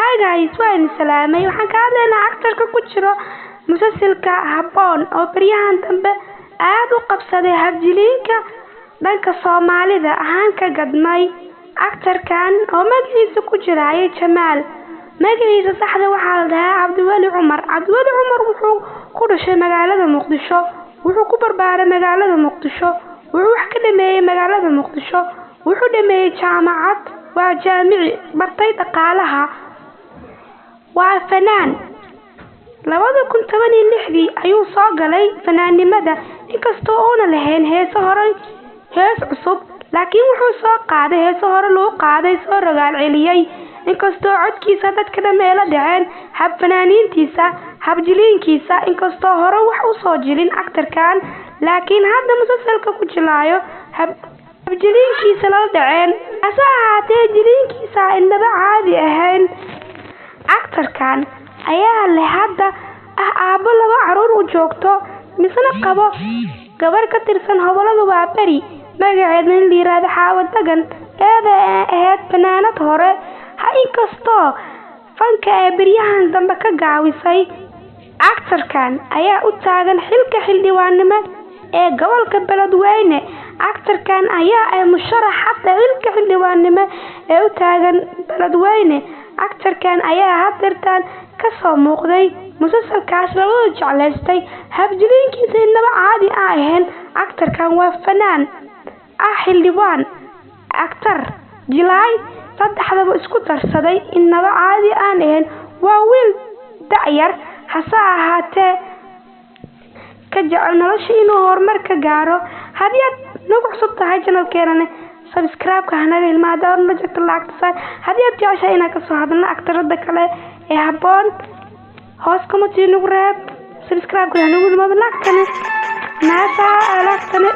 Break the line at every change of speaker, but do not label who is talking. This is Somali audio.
Hi guys, waan salaamay. Waxaan ka hadlaynaa actor-ka ku jiro musalsalka Habboon oo baryahan dambe aad u qabsaday habjiliinka dhanka Soomaalida ahaan ka gadmay. Actor-kan oo magaciisa ku jiraya Jamaal. Magaciisa saxda waxaa la dhahaa Cabdiweli Cumar. Cabdiweli Cumar wuxuu ku dhashay magaalada Muqdisho. Wuxuu ku barbaaray magaalada Muqdisho. Wuxuu wax ka dhameeyay magaalada Muqdisho. Wuxuu dhameeyay jaamacad. Waa jaamici bartay dhaqaalaha. waa fanaan 2016 ayuu soo galay fanaannimada inkastoo uuna lahayn hees cusub laakiin wuxuu soo qaaday heeso hore loo qaaday soo rogaal celiyay inkastoo codkiisa dadka dhameela dhaceen hab fanaaniintiisa habjiliinkiisa inkastoo hore wax u soo jilin actor-kan laakiin hadda musalsalka ku jilaayo habjiliinkiisa la dhaceen asa ahaatee jiliinkiisa indhaba caadi ahayn actor-kan ayaa leh hadda aabbo 2 caruur u joogto misna qabo gabar ka tirsan hobolada waa bari magaceedna la yiraahdo Xaawo Dagan ahayd fanaanad hore inkastoo fanka ee baryahan dambe ka gaawisay actor-kan ayaa u taagan xilka xildhibaannimo ee gobolka Beledweyne actor-kan ayaa musharaxa xilka xildhibaannimo ee u taagan Beledweyne actor-kan ayaa hadeertan ka soo muuqday musalsalkaas lagu jeclaystay habjiliinkiisa inaba caadi ahayn actor-kan waa fanaan xildhibaan actor jilaay saddexdaba isku darsaday inaba caadi ahayn waa wiil da'yar hase ahaatee ka jecel nolosha inuu horumar ka gaaro haddii aad nagu cusub tahay channelkeena subscribe-ka hanaga ilmaada oo nojecta laagta haddii aad jeceshahay inaad ka soo hadalno actor-rada kale ee Habboon hoos comment nagu reeb subscribe-ka hanagu ilmaada laagtane naasa laagtane